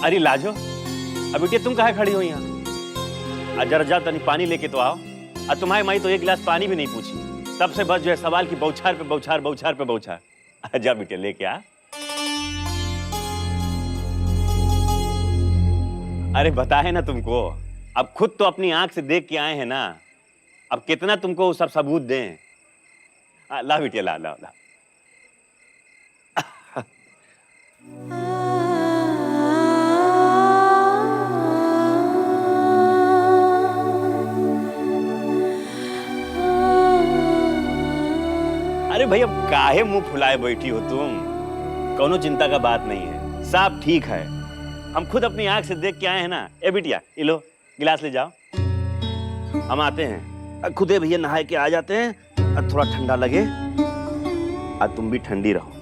अरे लाजो, अब बेटिया तुम कहाँ खड़ी हो यहाँ? जरा जा तनी पानी लेके तो आओ। तुम्हारी माई तो एक गिलास पानी भी नहीं पूछी, तब से बस जो है सवाल की बौछार पे बौछार, बौछार पे बौछार। जा बेटिया लेके आ। अरे बताए ना तुमको, अब खुद तो अपनी आंख से देख के आए हैं ना, अब कितना तुमको सब सबूत दें। ला बेटिया ला ला ला। अरे भाई अब काहे मुंह फुलाए बैठी हो तुम? कोनो चिंता का बात नहीं है, सब ठीक है। हम खुद अपनी आंख से देख के आए हैं ना। ए बिटिया ये लो गिलास ले जाओ, हम आते हैं। खुदे भैया नहाए के आ जाते हैं, थोड़ा ठंडा लगे और तुम भी ठंडी रहो।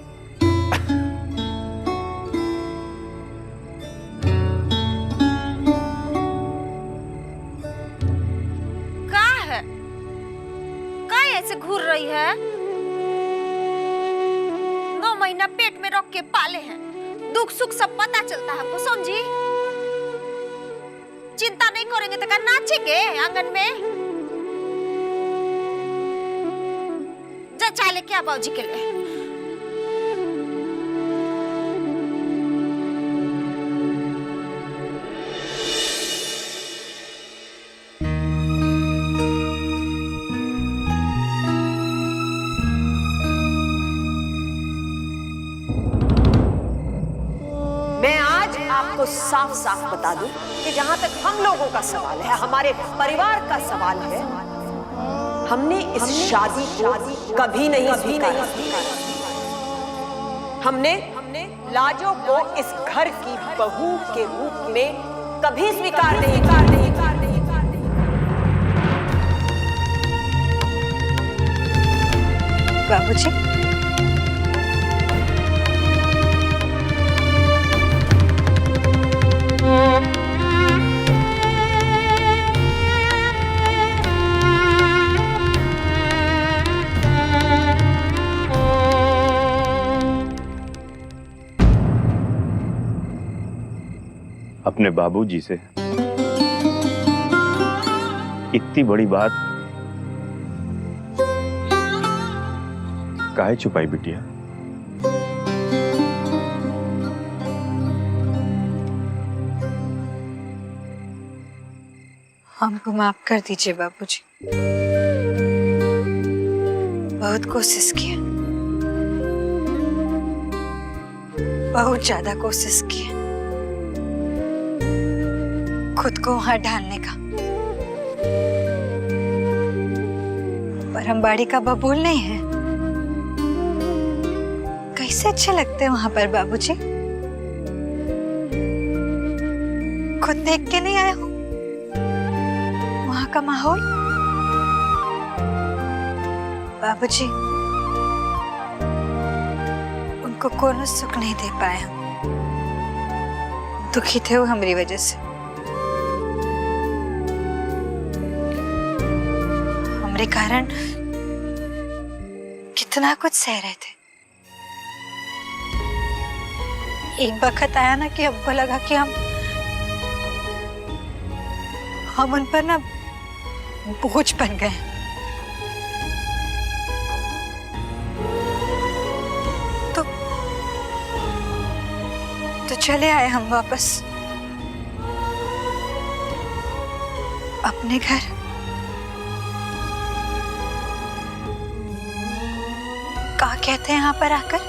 क्या है? क्या ऐसे घूर रही है? 9 महीना पेट में रख के पाले हैं, दुख सुख सब पता चलता है हमको, समझी? चिंता नहीं करेंगे तो क्या नाचेंगे आंगन में? जा चाय लेके आ बाबूजी के लिए। आपको साफ साफ बता दूं कि जहां तक हम लोगों का सवाल है, हमारे परिवार का सवाल है, हमने इस शादी को कभी नहीं स्वीकारा। हमने लाजो को इस घर की बहू के रूप में कभी स्वीकार नहीं किया। बाबूजी, अपने बाबूजी से इतनी बड़ी बात काहे छुपाई बिटिया? हमको माफ कर दीजिए बाबूजी, बहुत कोशिश की, बहुत ज्यादा कोशिश की खुद को वहां ढालने का, पर हम बाड़ी का बबूल नहीं है। कैसे अच्छे लगते हैं वहां पर बाबूजी, खुद देख के नहीं आए हो वहां का माहौल? बाबूजी, उनको कोनो सुख नहीं दे पाए हम, दुखी थे वो हमारी वजह से। हमारे कारण कितना कुछ सह रहे थे। एक वक्त आया ना कि हमको लगा कि हम उन पर ना बोझ बन गए। तो चले आए हम वापस अपने घर। क्या कहते हैं यहाँ पर आकर,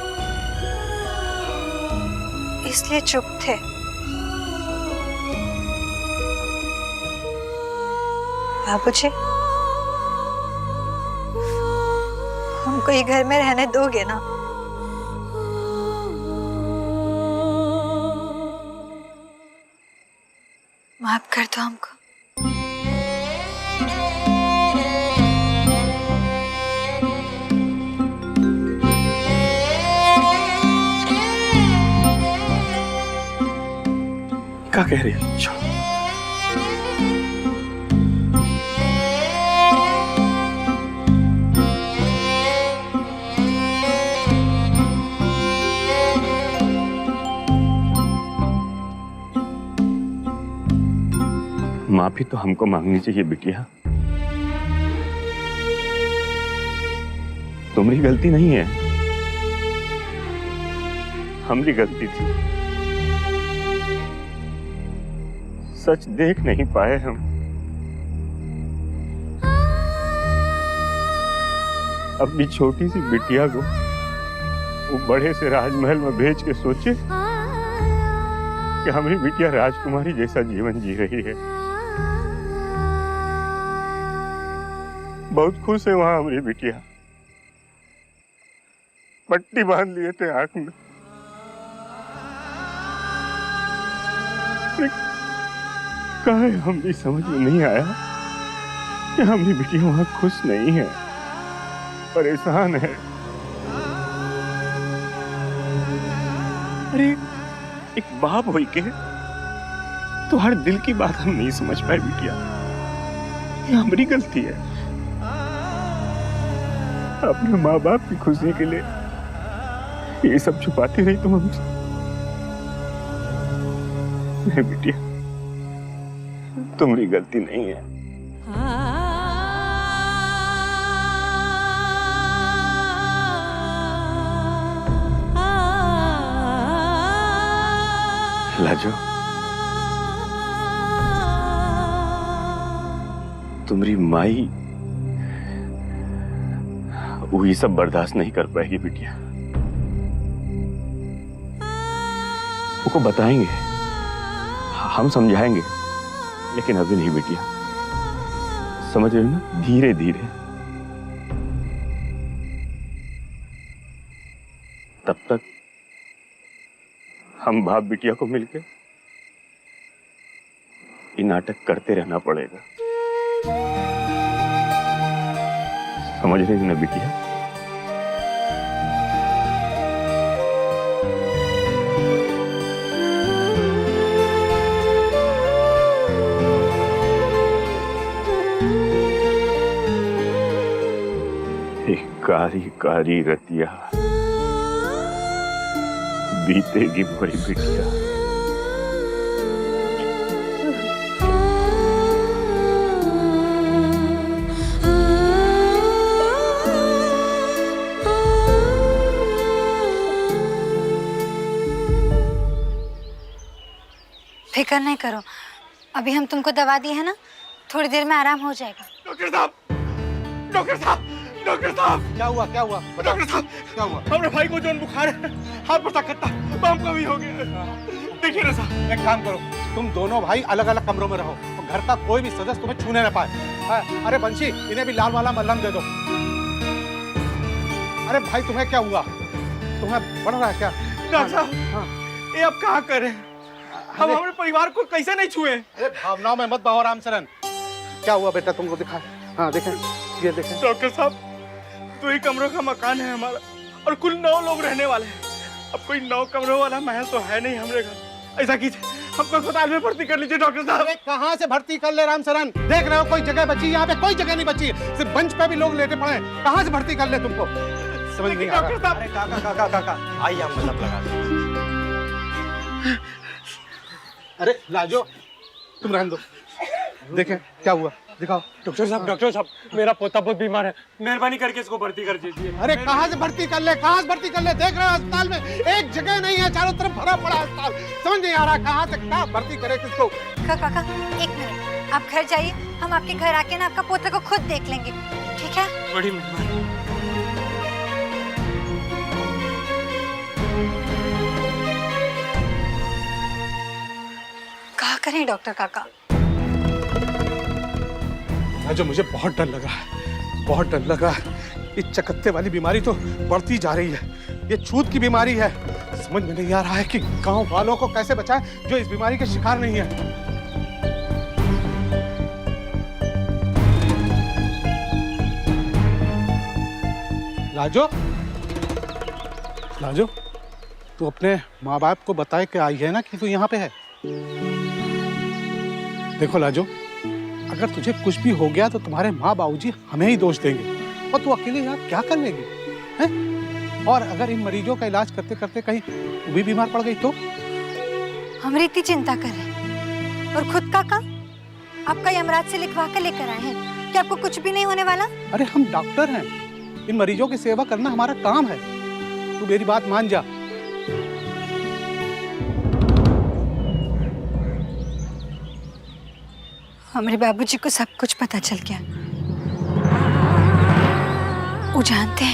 इसलिए चुप थे। बाबूजी, हमको ये घर में रहने दोगे ना? माफ कर दो हमको। क्या कह रही है? चलो। माफी तो हमको मांगनी चाहिए बिटिया। तुम्हारी गलती नहीं है, हमारी गलती थी। सच देख नहीं पाए हम। अपनी छोटी सी बिटिया को वो बड़े से राजमहल में भेज के सोचे कि हमारी बिटिया राजकुमारी जैसा जीवन जी रही है। बहुत खुश है वहां हमारी बिटिया। पट्टी बांध लिए थे आंख में। काहे हम भी समझ में नहीं आया कि हमारी बिटिया वहां खुश नहीं है, परेशान है। अरे एक बाप होई के तो हर दिल की बात हम नहीं समझ पाए बिटिया। ये हमारी गलती है। अपने माँ बाप की खुशी के लिए ये सब छुपाती रही तुम हमसे। नहीं बिटिया, तुम्हारी गलती नहीं है। लाजो, तुम्हारी माई वो ये सब बर्दाश्त नहीं कर पाएगी बिटिया। उसको बताएंगे, हम समझाएंगे, लेकिन अभी नहीं बिटिया। समझ रहे हो ना? धीरे धीरे। तब तक हम बाप बिटिया को मिलकर ये नाटक करते रहना पड़ेगा। समझ रही हो ना बिटिया? एक कारी कारी रतिया बीतेगी मोरी बिटिया। फिक्र नहीं करो, अभी हम तुमको दवा दिए है ना, थोड़ी देर में आराम हो जाएगा। डॉक्टर साहब, डॉक्टर साहब, डॉक्टर साहब, क्या हुआ? क्या हुआ? डॉक्टर साहब, क्या हुआ? हमारे भाई को जोन बुखार है, हाथ पर ताकत बम का भी हो गया। देखिए ना साहब। एक काम करो, तुम दोनों भाई अलग अलग कमरों में रहो, तो घर का कोई भी सदस्य तुम्हें छूने न पाए। अरे बंशी, इन्हें भी लाल वाला मलहम दे दो। अरे भाई, तुम्हें क्या हुआ? तुम्हें बढ़ रहा है क्या? डॉक्टर साहब, ये अब कहाँ करें? हम हमारे परिवार को कैसे नहीं छुए? अरे भावनाओं में मत बहो रामचरण। क्या हुआ बेटा? तुमको दिखा। हाँ देखें, ये देखें। डॉक्टर साहब, 2 ही कमरों का मकान है हमारा और कुल 9 लोग रहने वाले हैं। अब कोई 9 कमरों वाला महल तो है नहीं हमारे घर। ऐसा कीजिए, हमको अस्पताल में भर्ती कर लीजिए डॉक्टर साहब। अरे कहाँ से भर्ती कर ले रामचरण? देख रहे हो कोई जगह बची? यहाँ पे कोई जगह नहीं बची, सिर्फ बेंच पे भी लोग लेटे पड़े हैं। कहाँ से भर्ती कर ले तुमको? समझ नहीं आ रहा। डॉक्टर साहब, अरे काका काका काका, आइए हम मतलब लगा। अरे लाजो, तुम रहने दो। देखें क्या हुआ, दिखाओ। डॉक्टर साहब, मेरा पोता बहुत बीमार है, मेहरबानी करके इसको भर्ती कर दीजिए। अरे कहाँ से भर्ती कर ले? कहाँ से भर्ती कर ले? देख रहे हो अस्पताल में एक जगह नहीं है, चारों तरफ भरा पड़ा अस्पताल। समझ नहीं आ रहा कहाँ से कहाँ भर्ती करे किसको। काका, एक मिनट, आप घर जाइए, हम आपके घर आके ना आपका पोते को खुद देख लेंगे, ठीक है? बड़ी मेहरबानी। क्या करें डॉक्टर काका? जो मुझे बहुत डर लग रहा है, बहुत डर लग रहा है। ये चकत्ते वाली बीमारी तो बढ़ती जा रही है। ये छूत की बीमारी है। समझ में नहीं आ रहा है कि गांव वालों को कैसे बचाएं जो इस बीमारी के शिकार नहीं है। लाजो, लाजो, तू अपने माँ बाप को बताए कि आई है ना कि तू यहाँ पे है। देखो लाजो, अगर तुझे कुछ भी हो गया तो तुम्हारे माँ बाबूजी हमें ही दोष देंगे और तू अकेले यहाँ क्या कर लेगी, हैं? और अगर इन मरीजों का इलाज करते करते कहीं तू भी बीमार पड़ गई तो? हम इतनी चिंता कर रहे हैं और खुद का काम आपका यमराज से लिखवा कर लेकर आए हैं कि आपको कुछ भी नहीं होने वाला। अरे हम डॉक्टर हैं, इन मरीजों की सेवा करना हमारा काम है। तू मेरी बात मान जा। हमारे बाबूजी को सब कुछ पता चल गया। वो जानते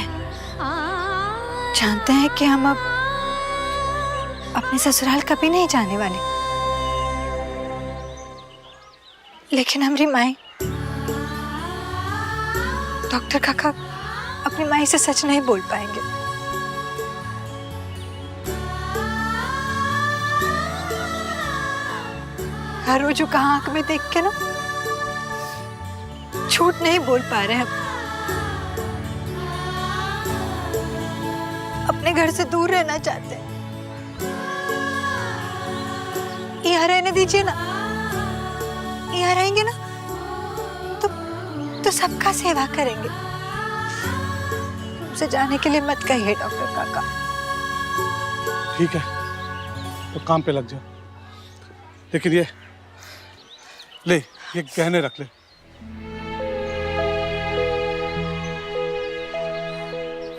हैं कि हम अब अपने ससुराल कभी नहीं जाने वाले। लेकिन हमारी माई, डॉक्टर काका अपनी माई से सच नहीं बोल पाएंगे। हर रोज कहाँ आंख में देख के ना झूठ नहीं बोल पा रहे हैं। अपने घर से दूर रहना चाहते हैं। यहाँ रहने दीजिए ना, यहाँ रहेंगे ना तो सबका सेवा करेंगे। हमसे जाने के लिए मत कहिए डॉक्टर काका। ठीक है, तो काम पे लग जाओ। लेकिन ये गहने रख ले।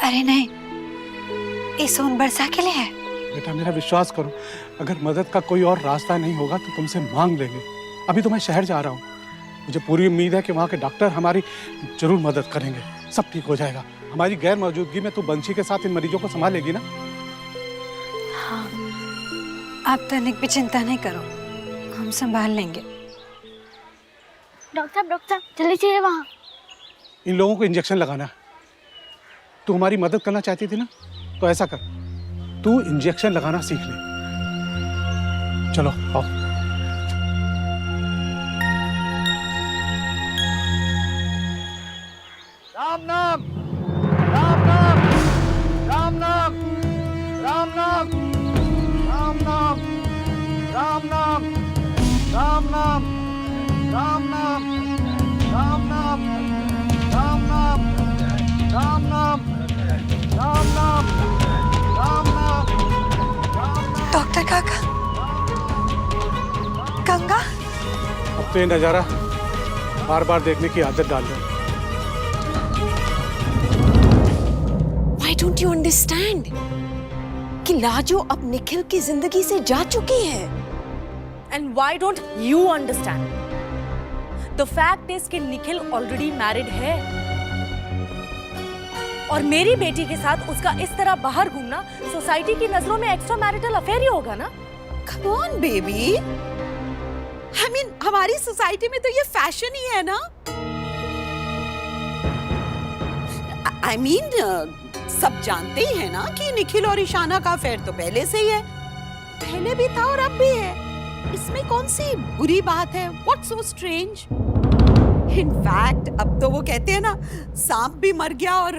अरे नहीं, ये सोन बरसा के लिए है। बेटा मेरा विश्वास करो, अगर मदद का कोई और रास्ता नहीं होगा तो तुमसे मांग लेंगे। अभी तो मैं शहर जा रहा हूँ, मुझे पूरी उम्मीद है कि वहाँ के डॉक्टर हमारी जरूर मदद करेंगे। सब ठीक हो जाएगा। हमारी गैर मौजूदगी में तू बंशी के साथ इन मरीजों को संभालेगी ना? हाँ, आप तनिक भी चिंता नहीं करो, हम संभाल लेंगे। डॉक्टर जल्दी चलिए वहाँ। इन लोगों को इंजेक्शन लगाना है। तू हमारी मदद करना चाहती थी ना, तो ऐसा कर, तू इंजेक्शन लगाना सीख ले। चलो आओ। राम नाम, राम नाम, राम नाम, राम नाम, राम नाम, राम नाम, राम नाम, राम नाम, राम नाम, राम नाम, राम नाम, राम नाम, राम नाम। डॉक्टर काका, गंगा। अब तो ये नजारा बार बार देखने की आदत डाल दो। Why don't you understand कि लाजो अब निखिल की जिंदगी से जा चुकी है? And why don't you understand? The fact is कि निखिल already married है और मेरी बेटी के साथ उसका इस तरह बाहर घूमना सोसाइटी की नजरों में एक्स्ट्रा मैरिटल अफेयर ही होगा ना? Come on, baby. I mean, हमारी सोसाइटी में तो ये फैशन ही है ना? I mean, सब जानते ही है ना कि निखिल और ईशाना का अफेयर तो पहले से ही है। पहले भी था और अब भी है। इसमें कौन सी बुरी बात है? What's so strange? In fact, अब तो वो कहते हैं ना, सांप भी मर गया और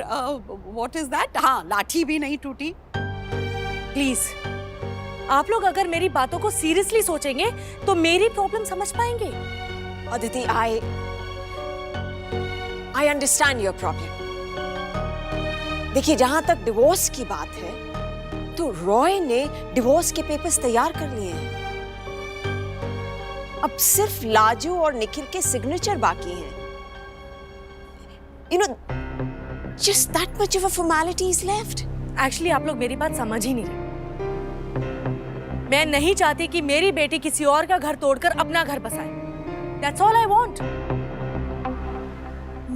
what is that? हाँ, लाठी भी नहीं टूटी। प्लीज, आप लोग अगर मेरी बातों को सीरियसली सोचेंगे तो मेरी प्रॉब्लम समझ पाएंगे। Aditi, I understand your problem. देखिए, जहां तक डिवोर्स की बात है, तो रॉय ने डिवोर्स के पेपर्स तैयार कर लिए हैं। अब सिर्फ लाजू और निखिल के सिग्नेचर बाकी हैं। You know, just that much of a formality is left. Actually आप लोग मेरी बात समझ ही नहीं रहे। मैं नहीं चाहती कि मेरी बेटी किसी और का घर तोड़कर अपना घर बसाए। That's all I want.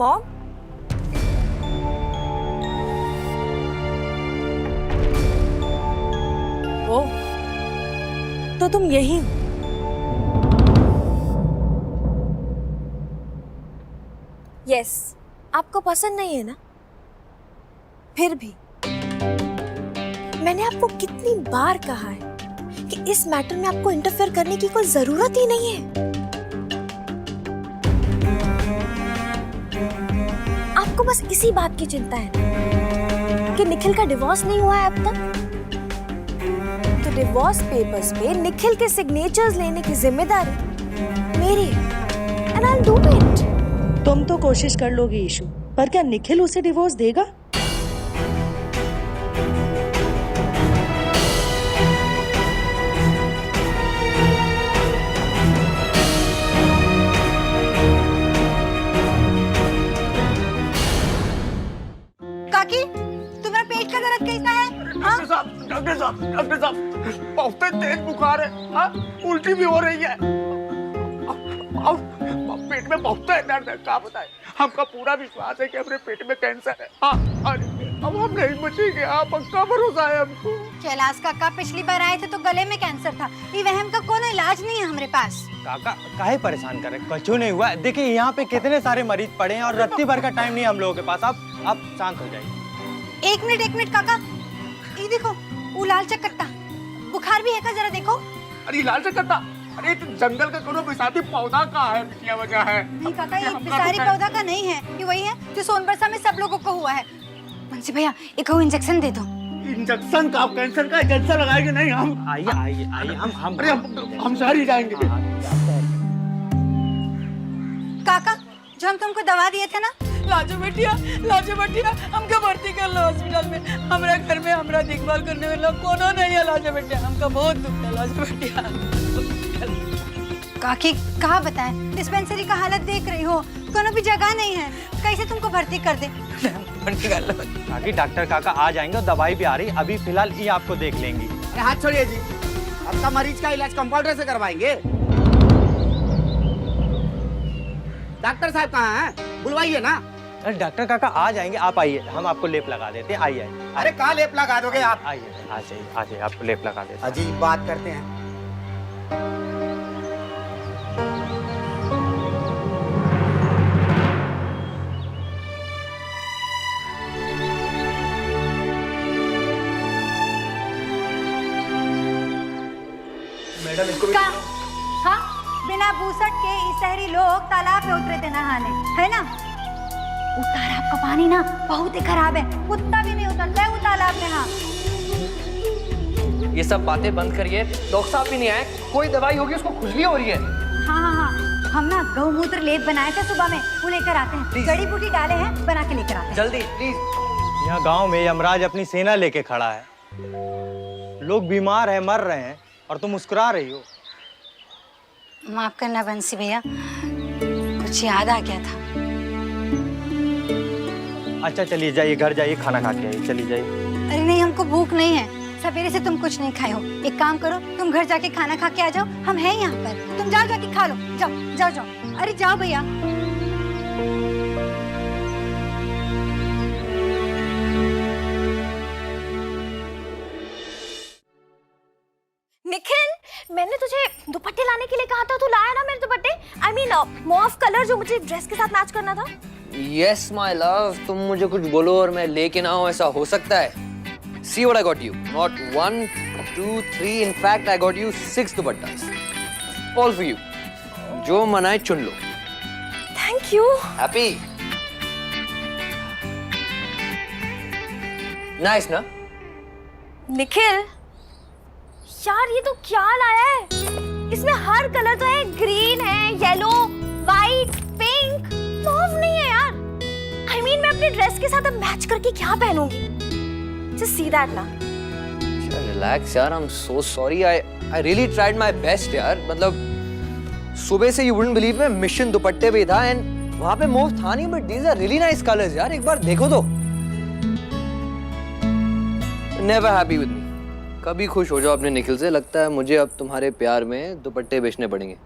Mom? ओ, तो तुम यही हो? यस, आपको पसंद नहीं है ना? फिर भी मैंने आपको कितनी बार कहा है कि इस मैटर में आपको इंटरफेयर करने की कोई जरूरत ही नहीं है। आपको बस इसी बात की चिंता है कि निखिल का डिवोर्स नहीं हुआ है अब तक। तो डिवोर्स पेपर्स पे निखिल के सिग्नेचर्स लेने की जिम्मेदारी मेरी है, and I will do it. तुम तो कोशिश कर लोगी ईशु, पर क्या निखिल उसे डिवोर्स देगा? डॉक्टर साहब बहुत तेज बुखार है। हाँ, उल्टी भी हो रही है और पेट में बहुत दर्द है। क्या बताए, हमका पूरा विश्वास है कि अपने पेट में कैंसर है। हाँ, अब हम नहीं बचेंगे। आप पक्का भरोसा है हमको। कैलाश काका पिछली बार आए थे तो गले में कैंसर था। ये वहम का कोई इलाज नहीं है हमारे पास। काका काहे परेशान कर रहे, कुछ नहीं हुआ। देखिए यहाँ पे कितने सारे मरीज पड़े हैं और रत्ती भर का टाइम नहीं है हम लोगों के पास। आप शांत हो जाइए। एक मिनट काका, ये देखो वो लाल चकत्ता, बुखार भी है का, जरा देखो। अरे लाल चकत्ता, अरे तो जंगल का कोनो बिसाती पौधा का है, बिटिया वजह है। नहीं काका, ये बिसारी पौधा का नहीं है, ये वही है जो सोनबरसा में सब लोगों को हुआ है। मुंशी भैया एक इंजेक्शन दे दो। इंजेक्शन का? कैंसर का इंजेक्शन लगाएंगे? नहीं हम। आइए अरे हम शहर ही जाएंगे। काका जो हम तुमको दवा दिए थे ना, लाजो बेटिया हमका भर्ती कर लो हॉस्पिटल में। हमरा घर में हमरा देखभाल करने वाला कोनो नहीं है लाजो बेटिया। हमका बहुत दुख है लाजो बेटिया। काकी कहाँ बताएं, डिस्पेंसरी का हालत देख रही हो, कोनो भी जगह नहीं है, कैसे तुमको भर्ती कर दे। भर्ती कर लो काकी, डॉक्टर काका आ जाएंगे और दवाई भी आ रही। अभी फिलहाल ये आपको देख लेंगी। हाथ छोड़िए जी, आपका मरीज का इलाज कंपाउंडर से करवाएंगे। डॉक्टर साहब कहाँ हैं? बुलवाइए ना। अरे डॉक्टर काका आ जाएंगे, आप आइए, हम आपको लेप लगा देते हैं। आइए। अरे कहाँ लेप लगा दोगे आप? आइए आ जाइए, आपको लेप लगा देते हैं। अजीब बात करते हैं। मैडम इसको का? हाँ, बिना बूसट के इस शहरी लोग तालाब पे उतरे थे नहाने, है ना? वो तालाब का पानी ना बहुत ही खराब है, कुत्ता भी नहीं उतरता है वो तालाब में। हाँ, ये सब बातें बंद करिए। डॉक्टर साहब भी नहीं आए, कोई दवाई होगी, उसको खुजली हो रही है। हाँ, हम ना गौमूत्र लेप बनाए थे सुबह में, वो लेकर आते हैं। जड़ी बूटी डाले हैं, बना के लेकर आते हैं। जल्दी प्लीज। यहाँ गांव में यमराज अपनी सेना लेके खड़ा है। लोग बीमार हैं, मर रहे हैं और तुम मुस्कुरा रही हो। माफ करना बंसी भैया, कुछ याद आ गया था। अच्छा चलिए, जाइए घर जाइए, खाना खा के आइए। चलिए जाइए। अरे नहीं, हमको भूख नहीं है, सवेरे से तुम कुछ नहीं खाए हो। एक काम करो, तुम घर जाके खाना खा के आ जाओ, हम हैं यहाँ पर। तुम जाओ, जाके खा लो। जाओ। अरे जाओ भैया। निखिल, मैंने तुझे दुपट्टे लाने के लिए कहा था, तू लाया ना मेरे दुपट्टे? I mean, मॉव कलर जो मुझे ड्रेस के साथ मैच करना था। यस माय लव, तुम मुझे कुछ बोलो और मैं लेके ना आऊं, ऐसा हो सकता है? See what I got you. Not 1, 2, 3. In fact, I got you 6 दुपट्टास. All for you. जो मनाए चुन लो। Thank you. Happy? Nice ना? निखिल, यार ये तो क्या लाया है? इसमें हर कलर तो है, ग्रीन है, येलो, वाइट, पिंक, मॉव नहीं है यार। I mean, मैं अपने ड्रेस के साथ अब मैच करके क्या पहनूंगी? Just see that ना। Relax यार, I'm so sorry. I really tried my best यार। मतलब सुबह से you wouldn't believe मैं मिशन दुपट्टे पे था and वहाँ पे मूव था नहीं, but these are really nice colors यार। एक बार देखो तो। Never happy with me. कभी खुश हो जाओ अपने निखिल से। लगता है मुझे अब तुम्हारे प्यार में दुपट्टे बेचने पड़ेंगे।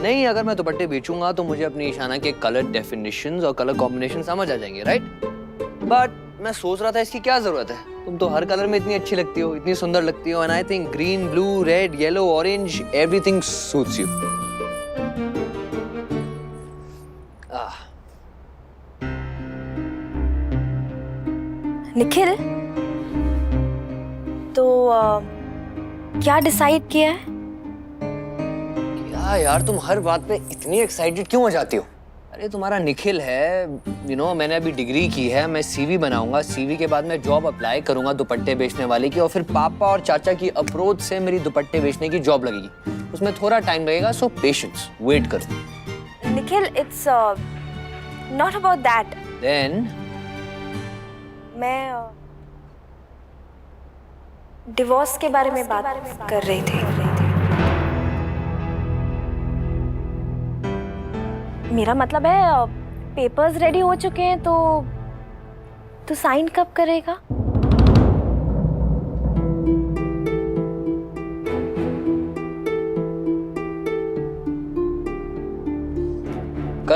नहीं, अगर मैं दुपट्टे बेचूंगा तो मुझे अपनी ईशाना के कलर डेफिनेशंस और कलर कॉम्बिनेशन समझ आ जाएंगे, राइट? बट मैं सोच रहा था इसकी क्या जरूरत है? तुम तो हर कलर में इतनी अच्छी लगती हो, इतनी सुंदर लगती हो, and I think green, blue, red, yellow, orange, everything suits you. Nikhil, तो क्या डिसाइड किया है? क्या यार, तुम हर बात पे इतनी एक्साइटेड क्यों हो जाती हो? अरे तुम्हारा निखिल है, यू नो, मैंने अभी डिग्री की है, मैं सीवी बनाऊंगा, सीवी के बाद मैं जॉब अप्लाई करूंगा दुपट्टे बेचने वाले की, और फिर पापा और चाचा की अप्रोच से मेरी दुपट्टे बेचने की जॉब लगेगी। उसमें थोड़ा टाइम लगेगा, सो पेशेंस, वेट करो। Nikhil, it's not about that. Then मैं डिवोर्स के बारे में बात कर रही थी। मेरा मतलब है पेपर्स रेडी हो चुके हैं, तो साइन कब करेगा?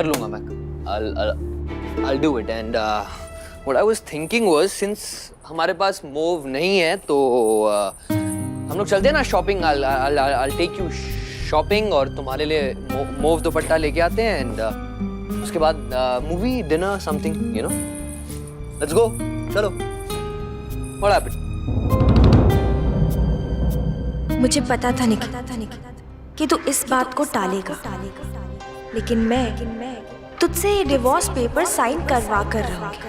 कर लूंगा मैं। I'll do it and what I was thinking was since हमारे पास मूव नहीं है तो हम लोग चलते हैं ना shopping. I'll take you shopping और तुम्हारे लिए मूव दुपट्टा लेके आते हैं एंड उसके बाद movie dinner something you know. Let's go, चलो। What happened? मुझे पता था निखिल कि तू इस बात को टालेगा, लेकिन मैं तुझसे ये डिवोर्स पेपर साइन करवा कर रहूंगी।